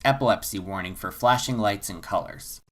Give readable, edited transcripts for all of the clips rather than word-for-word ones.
Epilepsy warning for flashing lights and colors.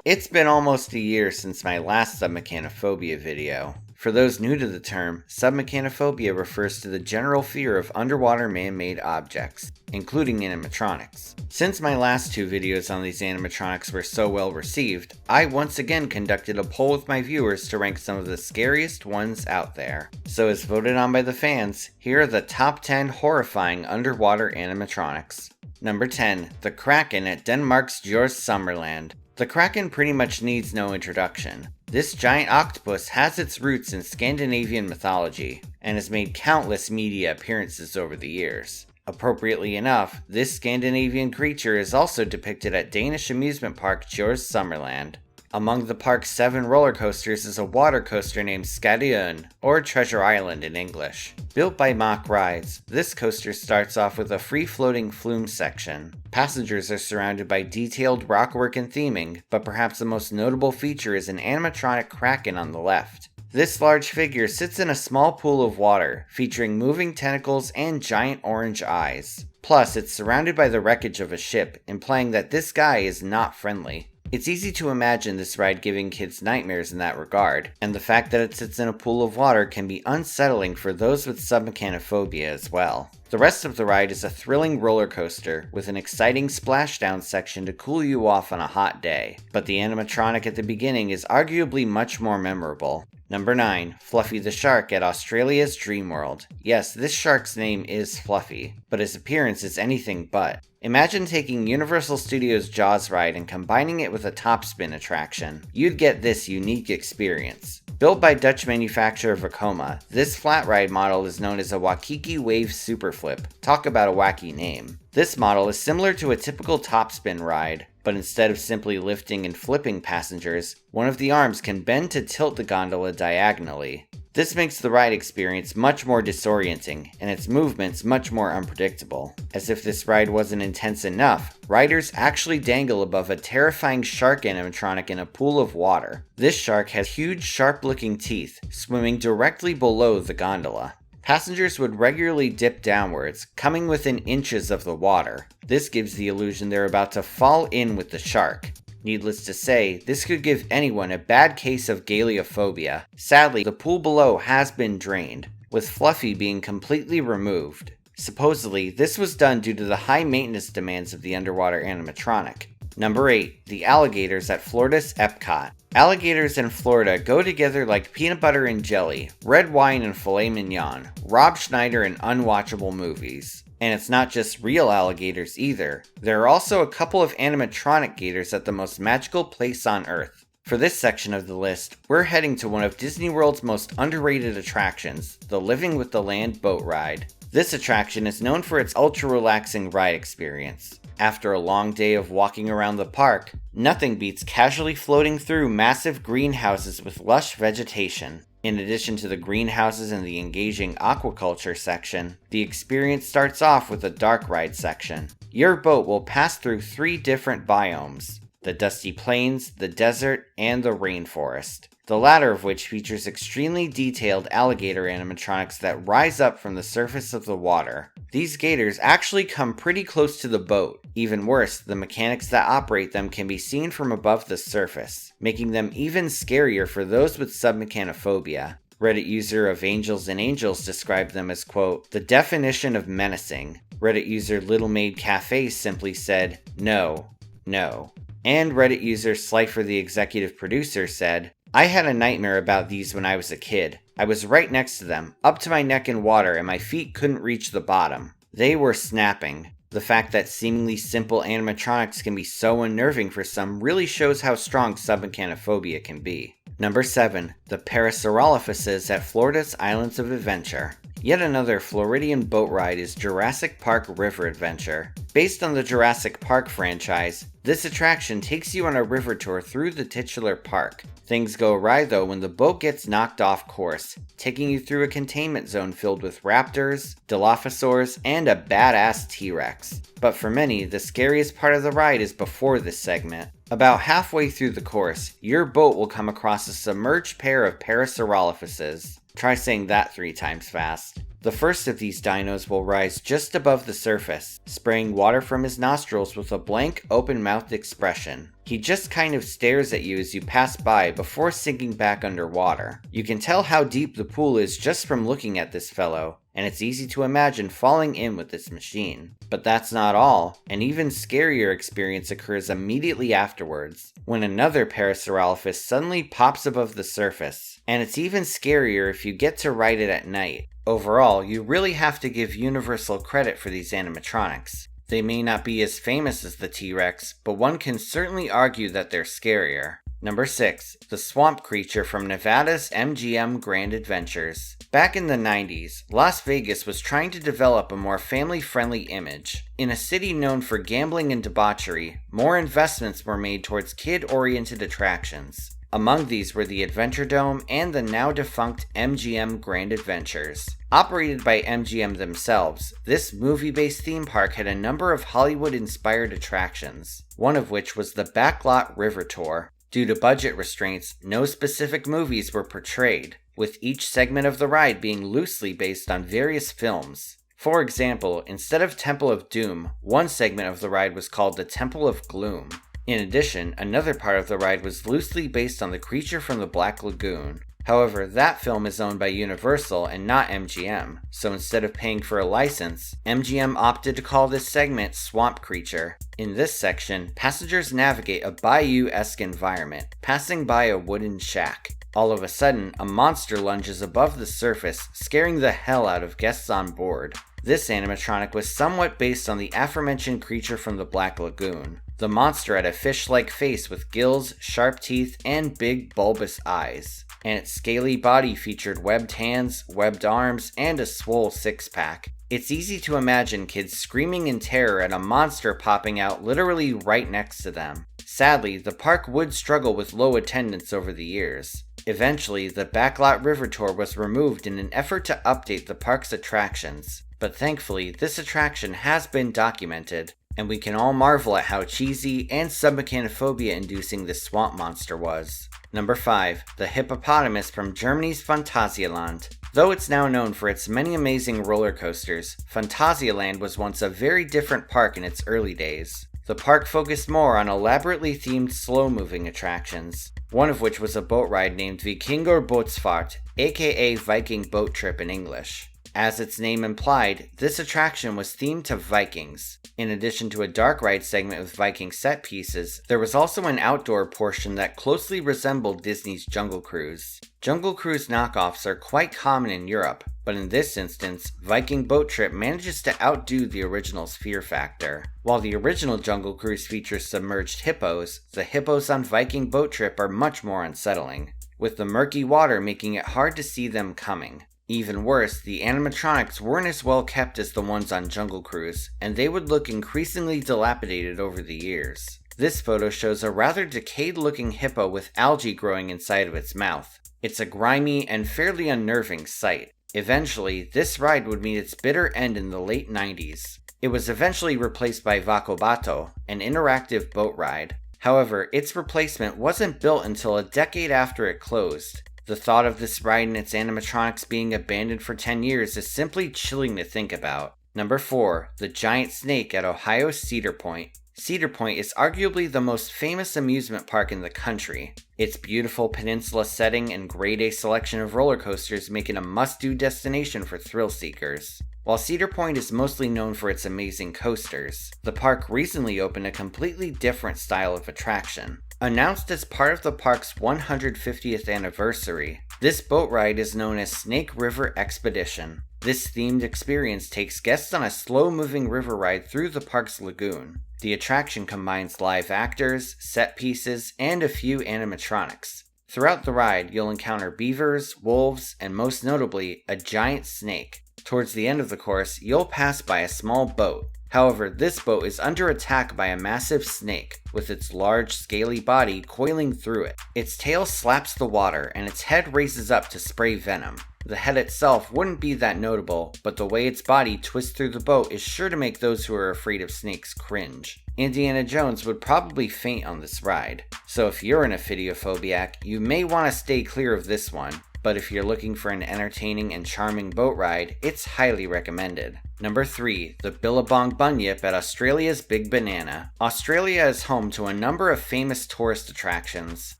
It's been almost a year since my last Submechanophobia video. For those new to the term, Submechanophobia refers to the general fear of underwater man-made objects, including animatronics. Since my last two videos on these animatronics were so well received, I once again conducted a poll with my viewers to rank some of the scariest ones out there. So as voted on by the fans, here are the top 10 horrifying underwater animatronics. Number 10. The Kraken at Denmark's Sommerland. The Kraken pretty much needs no introduction. This giant octopus has its roots in Scandinavian mythology, and has made countless media appearances over the years. Appropriately enough, this Scandinavian creature is also depicted at Danish amusement park Sommerland. Among the park's 7 roller coasters is a water coaster named Skadøen, or Treasure Island in English. Built by Mach Rides, this coaster starts off with a free-floating flume section. Passengers are surrounded by detailed rockwork and theming, but perhaps the most notable feature is an animatronic Kraken on the left. This large figure sits in a small pool of water, featuring moving tentacles and giant orange eyes. Plus, it's surrounded by the wreckage of a ship, implying that this guy is not friendly. It's easy to imagine this ride giving kids nightmares in that regard, and the fact that it sits in a pool of water can be unsettling for those with submechanophobia as well. The rest of the ride is a thrilling roller coaster with an exciting splashdown section to cool you off on a hot day, but the animatronic at the beginning is arguably much more memorable. Number 9. Fluffy the Shark at Australia's Dreamworld. Yes, this shark's name is Fluffy, but his appearance is anything but. Imagine taking Universal Studios' Jaws ride and combining it with a topspin attraction. You'd get this unique experience. Built by Dutch manufacturer Vekoma, this flat ride model is known as a Waikiki Wave Superflip. Talk about a wacky name. This model is similar to a typical topspin ride, but instead of simply lifting and flipping passengers, one of the arms can bend to tilt the gondola diagonally. This makes the ride experience much more disorienting, and its movements much more unpredictable. As if this ride wasn't intense enough, riders actually dangle above a terrifying shark animatronic in a pool of water. This shark has huge sharp-looking teeth, swimming directly below the gondola. Passengers would regularly dip downwards, coming within inches of the water. This gives the illusion they're about to fall in with the shark. Needless to say, this could give anyone a bad case of galeophobia. Sadly, the pool below has been drained, with Fluffy being completely removed. Supposedly, this was done due to the high maintenance demands of the underwater animatronic. Number 8. The Alligators at Florida's Epcot. Alligators in Florida go together like peanut butter and jelly, red wine and filet mignon, Rob Schneider and unwatchable movies. And it's not just real alligators either. There are also a couple of animatronic gators at the most magical place on Earth. For this section of the list, we're heading to one of Disney World's most underrated attractions, the Living with the Land boat ride. This attraction is known for its ultra-relaxing ride experience. After a long day of walking around the park, nothing beats casually floating through massive greenhouses with lush vegetation. In addition to the greenhouses and the engaging aquaculture section, the experience starts off with a dark ride section. Your boat will pass through 3 different biomes: the dusty plains, the desert, and the rainforest. The latter of which features extremely detailed alligator animatronics that rise up from the surface of the water. These gators actually come pretty close to the boat. Even worse, the mechanics that operate them can be seen from above the surface, making them even scarier for those with submechanophobia. Reddit user of Angels and Angels described them as, quote, the definition of menacing. Reddit user Little Maid Cafe simply said, no, no. And Reddit user Slifer the executive producer said, I had a nightmare about these when I was a kid. I was right next to them, up to my neck in water, and my feet couldn't reach the bottom. They were snapping. The fact that seemingly simple animatronics can be so unnerving for some really shows how strong submechanophobia can be. Number 7. The Parasaurolophuses at Florida's Islands of Adventure. Yet another Floridian boat ride is Jurassic Park River Adventure. Based on the Jurassic Park franchise, this attraction takes you on a river tour through the titular park. Things go awry though when the boat gets knocked off course, taking you through a containment zone filled with raptors, Dilophosaurs, and a badass T-Rex. But for many, the scariest part of the ride is before this segment. About halfway through the course, your boat will come across a submerged pair of Parasaurolophuses. Try saying that 3 times fast. The first of these dinos will rise just above the surface, spraying water from his nostrils with a blank, open-mouthed expression. He just kind of stares at you as you pass by before sinking back underwater. You can tell how deep the pool is just from looking at this fellow, and it's easy to imagine falling in with this machine. But that's not all. An even scarier experience occurs immediately afterwards, when another Parasaurolophus suddenly pops above the surface. And it's even scarier if you get to ride it at night. Overall, you really have to give Universal credit for these animatronics. They may not be as famous as the T-Rex, but one can certainly argue that they're scarier. Number 6. The swamp creature from Nevada's MGM Grand Adventures. Back in the 90s, Las Vegas was trying to develop a more family-friendly image. In a city known for gambling and debauchery, more investments were made towards kid-oriented attractions. Among these were the Adventure Dome and the now-defunct MGM Grand Adventures. Operated by MGM themselves, this movie-based theme park had a number of Hollywood-inspired attractions, one of which was the Backlot River Tour. Due to budget restraints, no specific movies were portrayed, with each segment of the ride being loosely based on various films. For example, instead of Temple of Doom, one segment of the ride was called the Temple of Gloom. In addition, another part of the ride was loosely based on the creature from the Black Lagoon. However, that film is owned by Universal and not MGM, so instead of paying for a license, MGM opted to call this segment Swamp Creature. In this section, passengers navigate a bayou-esque environment, passing by a wooden shack. All of a sudden, a monster lunges above the surface, scaring the hell out of guests on board. This animatronic was somewhat based on the aforementioned creature from the Black Lagoon. The monster had a fish-like face with gills, sharp teeth, and big bulbous eyes. And its scaly body featured webbed hands, webbed arms, and a swole six-pack. It's easy to imagine kids screaming in terror at a monster popping out literally right next to them. Sadly, the park would struggle with low attendance over the years. Eventually, the Backlot River Tour was removed in an effort to update the park's attractions. But thankfully, this attraction has been documented, and we can all marvel at how cheesy and submechanophobia-inducing this swamp monster was. Number 5. The Hippopotamus from Germany's Phantasialand. Though it's now known for its many amazing roller coasters, Phantasialand was once a very different park in its early days. The park focused more on elaborately themed slow-moving attractions, one of which was a boat ride named Vikingur Båtsfart, aka Viking Boat Trip in English. As its name implied, this attraction was themed to Vikings. In addition to a dark ride segment with Viking set pieces, there was also an outdoor portion that closely resembled Disney's Jungle Cruise. Jungle Cruise knockoffs are quite common in Europe, but in this instance, Viking Boat Trip manages to outdo the original's fear factor. While the original Jungle Cruise features submerged hippos, the hippos on Viking Boat Trip are much more unsettling, with the murky water making it hard to see them coming. Even worse, the animatronics weren't as well kept as the ones on Jungle Cruise, and they would look increasingly dilapidated over the years. This photo shows a rather decayed-looking hippo with algae growing inside of its mouth. It's a grimy and fairly unnerving sight. Eventually, this ride would meet its bitter end in the late 90s. It was eventually replaced by Vakobato, an interactive boat ride. However, its replacement wasn't built until a decade after it closed. The thought of this ride and its animatronics being abandoned for 10 years is simply chilling to think about. Number 4. The Giant Snake at Ohio's Cedar Point. Cedar Point is arguably the most famous amusement park in the country. Its beautiful peninsula setting and grade A selection of roller coasters make it a must-do destination for thrill seekers. While Cedar Point is mostly known for its amazing coasters, the park recently opened a completely different style of attraction. Announced as part of the park's 150th anniversary, this boat ride is known as Snake River Expedition. This themed experience takes guests on a slow-moving river ride through the park's lagoon. The attraction combines live actors, set pieces, and a few animatronics. Throughout the ride, you'll encounter beavers, wolves, and most notably, a giant snake. Towards the end of the course, you'll pass by a small boat. However, this boat is under attack by a massive snake, with its large, scaly body coiling through it. Its tail slaps the water, and its head raises up to spray venom. The head itself wouldn't be that notable, but the way its body twists through the boat is sure to make those who are afraid of snakes cringe. Indiana Jones would probably faint on this ride, so if you're an ophidiophobiac, you may want to stay clear of this one. but if you're looking for an entertaining and charming boat ride, it's highly recommended. Number 3. The Billabong Bunyip at Australia's Big Banana. Australia is home to a number of famous tourist attractions,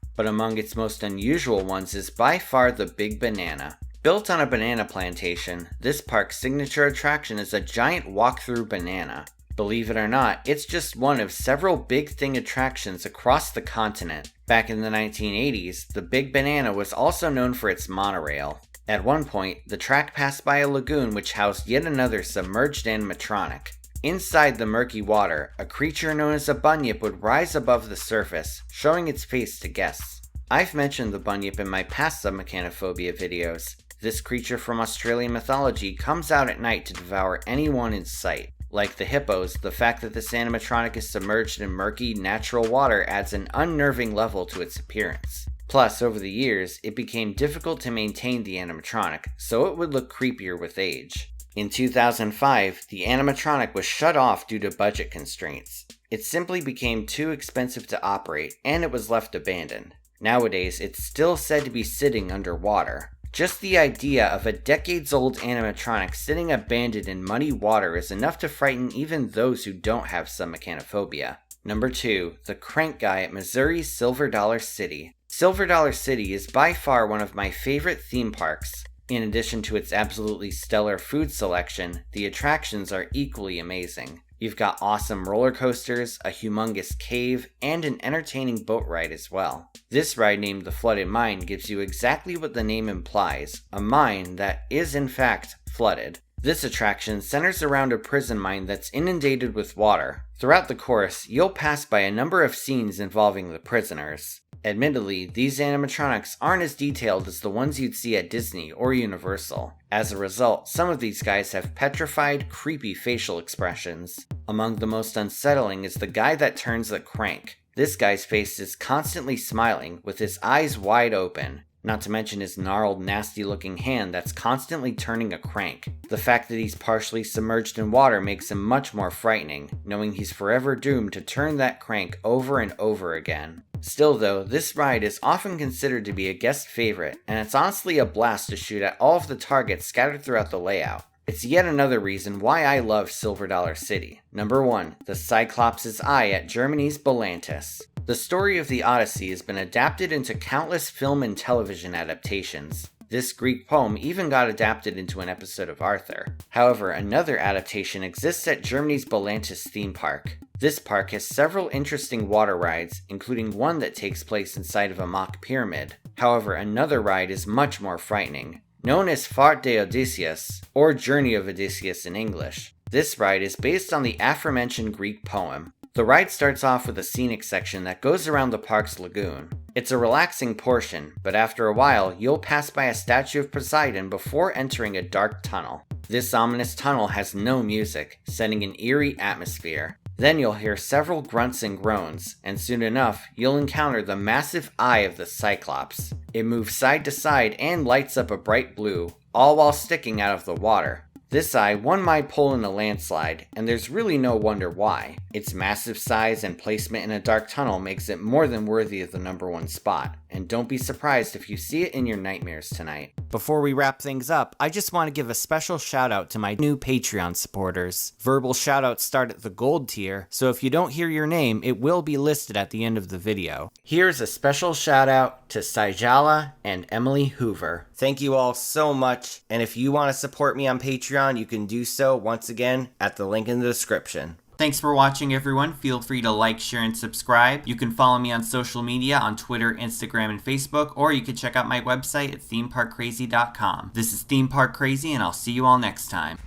but among its most unusual ones is by far the Big Banana. Built on a banana plantation, this park's signature attraction is a giant walk-through banana. Believe it or not, it's just one of several Big Thing attractions across the continent. Back in the 1980s, the Big Banana was also known for its monorail. At one point, the track passed by a lagoon which housed yet another submerged animatronic. Inside the murky water, a creature known as a bunyip would rise above the surface, showing its face to guests. I've mentioned the bunyip in my past Submechanophobia videos. This creature from Australian mythology comes out at night to devour anyone in sight. Like the hippos, the fact that this animatronic is submerged in murky, natural water adds an unnerving level to its appearance. Plus, over the years, it became difficult to maintain the animatronic, so it would look creepier with age. In 2005, the animatronic was shut off due to budget constraints. It simply became too expensive to operate, and it was left abandoned. Nowadays, it's still said to be sitting underwater. Just the idea of a decades-old animatronic sitting abandoned in muddy water is enough to frighten even those who don't have submechanophobia. Number 2. The Crank Guy at Missouri's Silver Dollar City. Silver Dollar City is by far one of my favorite theme parks. In addition to its absolutely stellar food selection, the attractions are equally amazing. You've got awesome roller coasters, a humongous cave, and an entertaining boat ride as well. This ride named the Flooded Mine gives you exactly what the name implies, a mine that is in fact flooded. This attraction centers around a prison mine that's inundated with water. Throughout the course, you'll pass by a number of scenes involving the prisoners. Admittedly, these animatronics aren't as detailed as the ones you'd see at Disney or Universal. As a result, some of these guys have petrified, creepy facial expressions. Among the most unsettling is the guy that turns the crank. This guy's face is constantly smiling, with his eyes wide open. Not to mention his gnarled, nasty-looking hand that's constantly turning a crank. The fact that he's partially submerged in water makes him much more frightening, knowing he's forever doomed to turn that crank over and over again. Still though, this ride is often considered to be a guest favorite, and it's honestly a blast to shoot at all of the targets scattered throughout the layout. It's yet another reason why I love Silver Dollar City. Number 1. The Cyclops' Eye at Germany's Belantis. The story of the Odyssey has been adapted into countless film and television adaptations. This Greek poem even got adapted into an episode of Arthur. However, another adaptation exists at Germany's Belantis theme park. This park has several interesting water rides, including one that takes place inside of a mock pyramid. However, another ride is much more frightening. Known as Fahrt de Odysseus, or Journey of Odysseus in English. This ride is based on the aforementioned Greek poem. The ride starts off with a scenic section that goes around the park's lagoon. It's a relaxing portion, but after a while, you'll pass by a statue of Poseidon before entering a dark tunnel. This ominous tunnel has no music, setting an eerie atmosphere. Then you'll hear several grunts and groans, and soon enough, you'll encounter the massive eye of the Cyclops. It moves side to side and lights up a bright blue, all while sticking out of the water. This eye won my poll in a landslide, and there's really no wonder why. Its massive size and placement in a dark tunnel makes it more than worthy of the number 1 spot, and don't be surprised if you see it in your nightmares tonight. Before we wrap things up, I just want to give a special shout out to my new Patreon supporters. Verbal shoutouts start at the gold tier, so if you don't hear your name, it will be listed at the end of the video. Here's a special shout out to Saijala and Emily Hoover. Thank you all so much, and if you want to support me on Patreon, you can do so once again at the link in the description. Thanks for watching, everyone. Feel free to like, share, and subscribe. You can follow me on social media on Twitter, Instagram, and Facebook, or you can check out my website at themeparkcrazy.com. This is Theme Park Crazy, and I'll see you all next time.